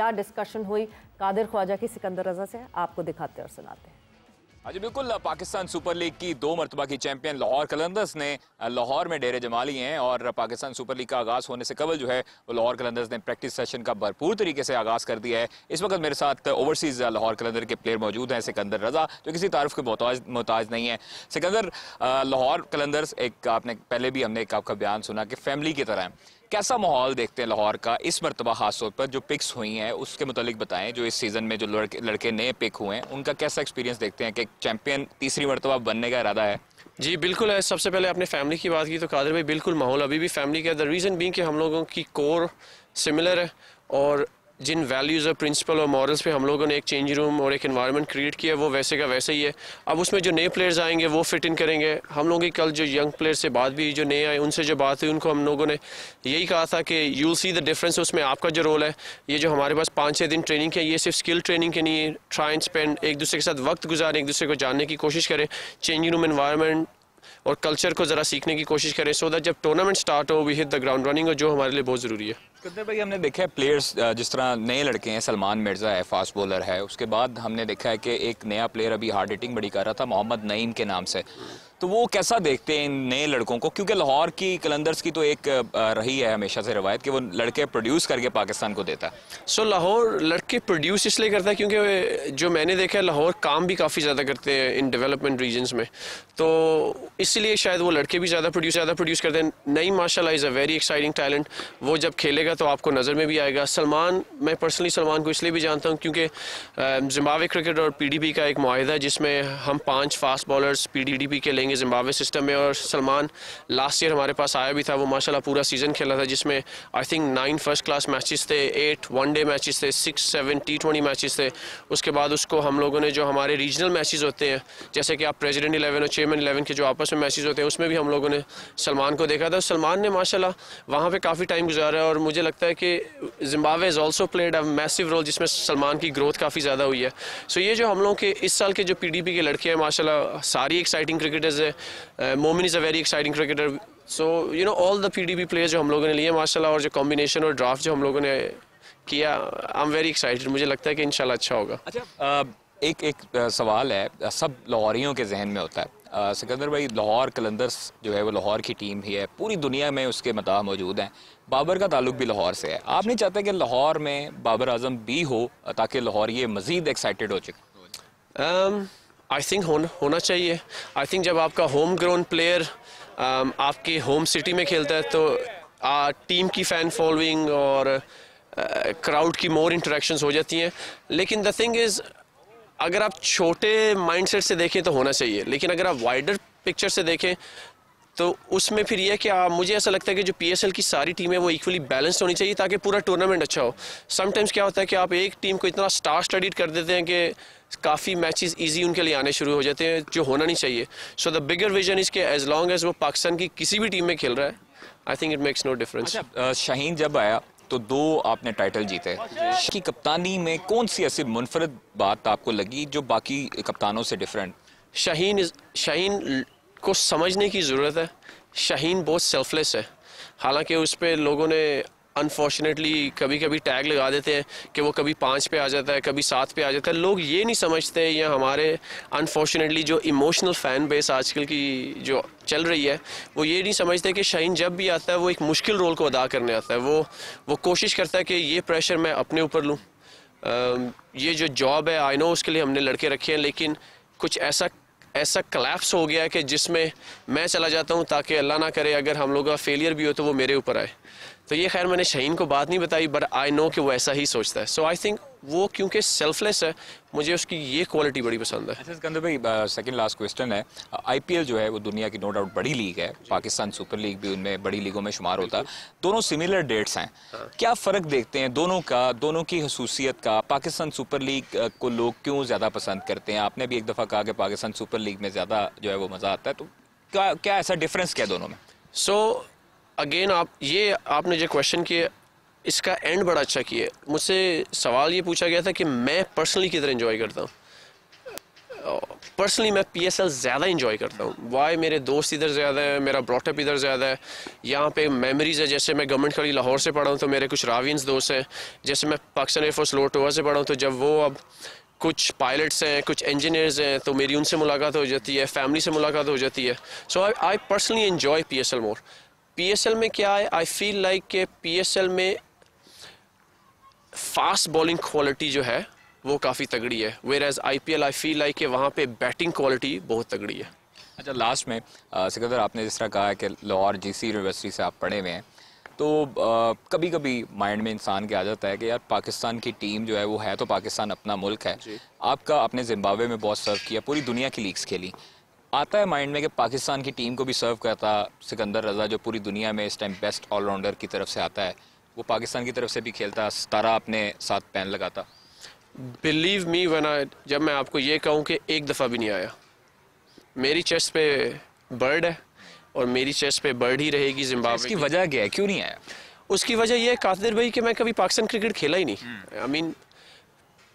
क्या डिस्कशन हुई कादिर ख्वाजा की सिकंदर रजा से, आपको दिखाते और सुनाते हैं। हाँ जी बिल्कुल, पाकिस्तान सुपर लीग की 2 मरतबा की चैंपियन लाहौर कलंदर्स ने लाहौर में डेरे जमा लिए हैं और पाकिस्तान सुपर लीग का आगाज़ होने से कबल जो है वो लाहौर कलंदर्स ने प्रैक्टिस सेशन का भरपूर तरीके से आगाज़ कर दिया है। इस वक्त मेरे साथ ओवरसीज़ लाहौर कलंदर के प्लेयर मौजूद हैं, सिकंदर रजा, जो किसी तारुफ के मोहताज नहीं है। सिकंदर, लाहौर कलंदर्स एक आपने पहले भी हमने एक आपका बयान सुना कि फैमिली की तरह है। कैसा माहौल देखते हैं लाहौर का इस मरतबा, खास तौर पर जो पिक्स हुई हैं उसके मुतालिक बताएं, जो इस सीज़न में जो लड़के नए पिक हुए हैं उनका कैसा एक्सपीरियंस देखते हैं कि चैंपियन तीसरी मरतबा बनने का इरादा है? जी बिल्कुल है। सबसे पहले आपने फैमिली की बात की तो कादिर भाई बिल्कुल माहौल अभी भी फैमिली का, द रीज़न बीइंग कि हम लोगों की कोर सिमिलर है और जिन वैल्यूज़ और प्रिंसिपल और मॉरल्स पे हम लोगों ने एक चेंज रूम और एक एनवायरनमेंट क्रिएट किया वो वैसे का वैसे ही है। अब उसमें जो नए प्लेयर्स आएंगे वो फिट इन करेंगे। हम लोगों की कल जो यंग प्लेयर्स से बात भी, जो नए आए उनसे जो बात हुई, उनको हम लोगों ने यही कहा था कि you will see the difference. उसमें आपका जो रोल है, ये जो हमारे पास 5-6 दिन ट्रेनिंग है, ये सिर्फ स्किल ट्रेनिंग के नहीं, ट्राई एंड स्पेंड, एक दूसरे के साथ वक्त गुजारें, एक दूसरे को जानने की कोशिश करें, चेंज रूम एनवायरनमेंट और कल्चर को ज़रा सीखने की कोशिश करें, सो दैट जब टूर्नामेंट स्टार्ट हो we hit the ground running, और जो हमारे लिए बहुत ज़रूरी है। सिकंदर भाई, हमने देखा है प्लेयर्स जिस तरह नए लड़के हैं, सलमान मिर्ज़ा है, फास्ट बॉलर है, उसके बाद हमने देखा है कि एक नया प्लेयर अभी हार्ड हिटिंग बड़ी कर रहा था मोहम्मद नईम के नाम से, तो वो कैसा देखते हैं इन नए लड़कों को? क्योंकि लाहौर की कलंदर्स की तो एक रही है हमेशा से रवायत कि वो लड़के प्रोड्यूस करके पाकिस्तान को देता है। सो लाहौर लड़के प्रोड्यूस इसलिए करता है क्योंकि जो मैंने देखा है लाहौर काम भी काफ़ी ज़्यादा करते हैं इन डेवलपमेंट रीजन्स में, तो इसलिए शायद वो लड़के भी ज़्यादा प्रोड्यूस करते हैं। नईम माशाल्लाह is a very exciting talent, वो जब खेलेगा तो आपको नज़र में भी आएगा। सलमान, मैं पर्सनली सलमान को इसलिए भी जानता हूँ क्योंकि जिम्बाब्वे क्रिकेट और PDP का एक मुआहिदा है जिसमें हम 5 फास्ट बॉलर्स PDP के लेंगे जिम्बाब्वे सिस्टम में, और सलमान लास्ट ईयर हमारे पास आया भी था। वो माशाल्लाह पूरा सीज़न खेला था जिसमें I think 9 first class matches थे, 8 वनडे मैचेस थे, 6-7 T20 मैचेस थे। उसके बाद उसको हम लोगों ने जो हमारे रीजनल मैचेस होते हैं, जैसे कि आप प्रेसिडेंट 11 और चेयरमैन 11 के जो आपस में मैचेस होते हैं, उसमें भी हम लोगों ने सलमान को देखा था। सलमान ने माशाल्लाह वहाँ पे काफ़ी टाइम गुजारा है और मुझे लगता है कि Zimbabwe is also played a massive role जिसमें सलमान की ग्रोथ काफ़ी ज़्यादा हुई है। सो ये जो हम लोग के इस साल के जो PDP के लड़के हैं माशाल्लाह सारी एक्साइटिंग क्रिकेटर्स है। मोमिन is a very exciting cricketer. So you know all the PDP players जो हम लोगों ने लिए माशाल्लाह, और जो कॉम्बिनेशन और ड्राफ्ट जो हम लोगों ने किया, आई एम वेरी एक्साइटेड। मुझे लगता है कि इंशाल्लाह अच्छा होगा। अच्छा, एक सवाल है सब लाहौरियों के जहन में होता है। सिकंदर भाई, लाहौर कलंदर्स जो है वो लाहौर की टीम ही है, पूरी दुनिया में उसके मदाह मौजूद हैं। बाबर का ताल्लुक भी लाहौर से है। आप नहीं चाहते कि लाहौर में बाबर आजम भी हो ताकि लाहौर ये मज़ीद एक्साइटेड हो चुके? आई थिंक होना चाहिए। आई थिंक जब आपका होम ग्राउंड प्लेयर आपके होम सिटी में खेलता है तो टीम की फ़ैन फॉलोइंग और क्राउड की मोर इंटरेक्शंस हो जाती हैं। लेकिन द थिंग इज़, अगर आप छोटे माइंडसेट से देखें तो होना चाहिए, लेकिन अगर आप वाइडर पिक्चर से देखें तो उसमें फिर यह कि मुझे ऐसा लगता है कि जो PSL की सारी टीमें वो इक्वली बैलेंस्ड होनी चाहिए ताकि पूरा टूर्नामेंट अच्छा हो। समटाइम्स क्या होता है कि आप एक टीम को इतना स्टार स्टडीड कर देते हैं कि काफ़ी मैचेस इजी उनके लिए आने शुरू हो जाते हैं, जो होना नहीं चाहिए। So the bigger vision is कि एज लॉन्ग एज वो पाकिस्तान की किसी भी टीम में खेल रहा है, I think it makes no difference. अच्छा, शाहीन जब आया तो 2 आपने टाइटल जीते, की कप्तानी में कौन सी ऐसी मुनफरद बात आपको लगी जो बाकी कप्तानों से डिफरेंट? शाहीन को समझने की ज़रूरत है। शाहीन बहुत सेल्फलेस है, हालांकि उस पर लोगों ने अनफॉर्चुनेटली कभी कभी टैग लगा देते हैं कि वो कभी 5 पे आ जाता है, कभी 7 पे आ जाता है। लोग ये नहीं समझते, या हमारे अनफॉर्चुनेटली जो इमोशनल फ़ैन बेस आजकल की जो चल रही है, वो ये नहीं समझते कि शाहीन जब भी आता है वो एक मुश्किल रोल को अदा करने आता है। वो कोशिश करता है कि ये प्रेशर मैं अपने ऊपर लूँ। ये जो जॉब है आई नो उसके लिए हमने लड़के रखे हैं, लेकिन कुछ ऐसा कलैप्स हो गया है कि जिसमें मैं चला जाता हूँ ताकि अल्लाह ना करे अगर हम लोग का फेलियर भी हो तो वो मेरे ऊपर आए। तो ये खैर मैंने शाहीन को बात नहीं बताई, बट आई नो कि वो ऐसा ही सोचता है। सो आई थिंक वो क्योंकि सेल्फलेस है, मुझे उसकी ये क्वालिटी बड़ी पसंद है। अच्छा सिकंदर भाई, सेकंड लास्ट क्वेश्चन है। IPL जो है वो दुनिया की नो डाउट बड़ी लीग है, पाकिस्तान सुपर लीग भी उनमें बड़ी लीगों में शुमार होता है। दोनों सिमिलर डेट्स हैं, क्या फ़र्क देखते हैं दोनों का, दोनों की खसूसियत का? पाकिस्तान सुपर लीग को लोग क्यों ज़्यादा पसंद करते हैं? आपने भी एक दफ़ा कहा कि पाकिस्तान सुपर लीग में ज़्यादा जो है वो मज़ा आता है, तो क्या ऐसा डिफरेंस क्या दोनों में? सो अगेन आपने जो क्वेश्चन किया इसका एंड बड़ा अच्छा किया। मुझसे सवाल ये पूछा गया था कि मैं पर्सनली किधर एंजॉय करता हूँ। पर्सनली मैं PSL ज़्यादा इंजॉय करता हूँ। वाई, मेरे दोस्त इधर ज़्यादा है, मेरा ब्रॉटअप इधर ज़्यादा है, यहाँ पे मेमोरीज़ है। जैसे मैं गवर्नमेंट कॉलेज लाहौर से पढ़ा हूँ तो मेरे कुछ रावियंस दोस्त हैं। जैसे मैं पाकिस्तान एयरफोर्स लोटोवा से पढ़ा हूँ तो जब वो अब कुछ पायलट्स हैं, कुछ इंजीनियर्स हैं, तो मेरी उनसे मुलाकात हो जाती है, फैमिली से मुलाकात हो जाती है। So I personally enjoy PSL more. PSL में क्या है, आई फील लाइक कि PSL में फास्ट बॉलिंग क्वालिटी जो है वो काफ़ी तगड़ी है, where as IPL I feel like कि वहाँ पे बैटिंग क्वालिटी बहुत तगड़ी है। अच्छा, लास्ट में सिकंदर, आपने जिस तरह कहा है कि लाहौर GC यूनिवर्सिटी से आप पढ़े हुए हैं, तो कभी कभी माइंड में इंसान के आ जाता है कि यार पाकिस्तान की टीम जो है वो है तो पाकिस्तान अपना मुल्क है। आपका आपने जिम्बाब्वे में बहुत सर्व किया, पूरी दुनिया की लीग्स खेली, आता है माइंड में कि पाकिस्तान की टीम को भी सर्व करता सिकंदर रजा, जो पूरी दुनिया में इस टाइम बेस्ट ऑलराउंडर की तरफ से आता है, वो पाकिस्तान की तरफ से भी खेलता, सितारा अपने साथ पैन लगाता? बिलीव मी जब मैं आपको ये कहूँ कि एक दफ़ा भी नहीं आया। मेरी चेस्ट पे बर्ड है और मेरी चेस्ट पे बर्ड ही रहेगी जिम्बाब्वे। इसकी वजह क्या है, क्यों नहीं आया? उसकी वजह यह है कादिर भाई कि मैं कभी पाकिस्तान क्रिकेट खेला ही नहीं। आई मीन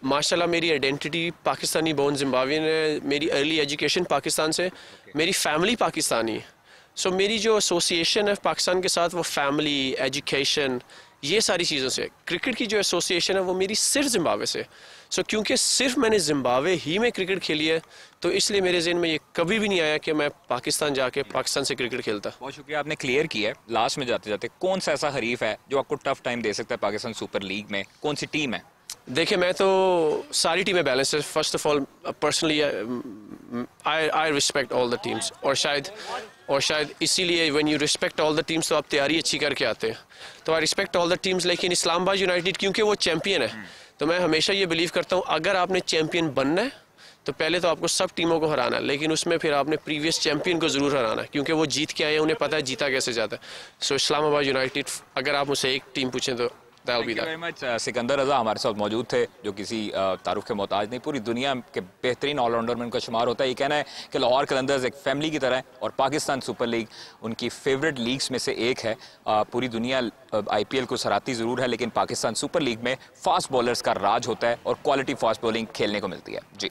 माशाल्लाह मेरी आइडेंटिटी पाकिस्तानी बोर्न जिम्बाब्वियन है, मेरी अर्ली एजुकेशन पाकिस्तान से, मेरी फैमिली पाकिस्तानी है। सो मेरी जो एसोसिएशन है पाकिस्तान के साथ वो फैमिली, एजुकेशन, ये सारी चीज़ों से। क्रिकेट की जो एसोसिएशन है वो मेरी सिर्फ जिम्बाब्वे से। सो क्योंकि सिर्फ मैंने जिम्बाब्वे ही में क्रिकेट खेली है तो इसलिए मेरे ज़हन में ये कभी भी नहीं आया कि मैं पाकिस्तान जाके पाकिस्तान से क्रिकेट खेलता। बहुत शुक्रिया, आपने क्लियर किया है। लास्ट में जाते जाते कौन सा ऐसा हरीफ है जो आपको टफ टाइम दे सकता है पाकिस्तान सुपर लीग में? कौन सी टीम है? देखिए, मैं तो सारी टीमें बैलेंस है। First of all personally I respect all the teams, और शायद इसीलिए when you respect all the teams तो आप तैयारी अच्छी करके आते हैं। तो I respect all the teams, लेकिन इस्लामाबाद यूनाइटेड क्योंकि वो चैम्पियन है तो मैं हमेशा ये बिलीव करता हूँ अगर आपने चैम्पियन बनना है तो पहले तो आपको सब टीमों को हराना है, लेकिन उसमें फिर आपने प्रीवियस चैम्पियन को ज़रूर हराना है क्योंकि वो जीत के आए हैं, उन्हें पता है जीता कैसे जाता है। सो इस्लामाबाद यूनाइटेड, अगर आप मुझसे एक टीम पूछें तो Thank you very much। Sikandar रजा हमारे साथ मौजूद थे, जो किसी तारुफ के मोहताज नहीं, पूरी दुनिया के बेहतरीन ऑलराउंडर में उनका शुमार होता है। ये कहना है कि लाहौर कलंदर्स एक फैमिली की तरह है और पाकिस्तान सुपर लीग उनकी फेवरेट लीग्स में से एक है। पूरी दुनिया IPL को सराहती ज़रूर है, लेकिन पाकिस्तान सुपर लीग में फास्ट बॉलर्स का राज होता है और क्वालिटी फास्ट बॉलिंग खेलने को मिलती है। जी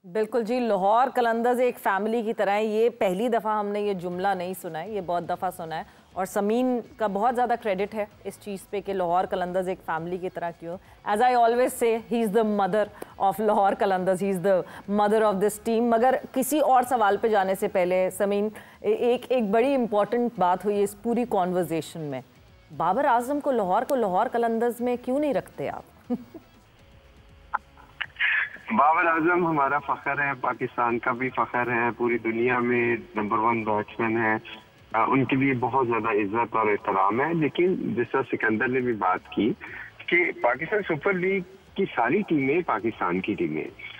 बिल्कुल जी, लाहौर कलंदर्स एक फैमिली की तरह है। ये पहली दफ़ा हमने ये जुमला नहीं सुना है, ये बहुत दफ़ा सुना है और समीन का बहुत ज़्यादा क्रेडिट है इस चीज़ पे कि लाहौर कलंदर्स एक फैमिली की तरह क्यों। As I always say, he is the mother of Lahore Qalandars, he is the mother of this team. मगर किसी और सवाल पे जाने से पहले समीन, एक बड़ी इंपॉर्टेंट बात हुई इस पूरी कॉन्वर्जेशन में, बाबर आजम को लाहौर कलंदर्स में क्यों नहीं रखते आप? बाबर आजम हमारा फख्र है, पाकिस्तान का भी फख्र है, पूरी दुनिया में नंबर 1 बैट्समैन है, उनके लिए बहुत ज्यादा इज्जत और एहतराम है। लेकिन जैसा सिकंदर ने भी बात की कि पाकिस्तान सुपर लीग की सारी टीमें पाकिस्तान की टीमें,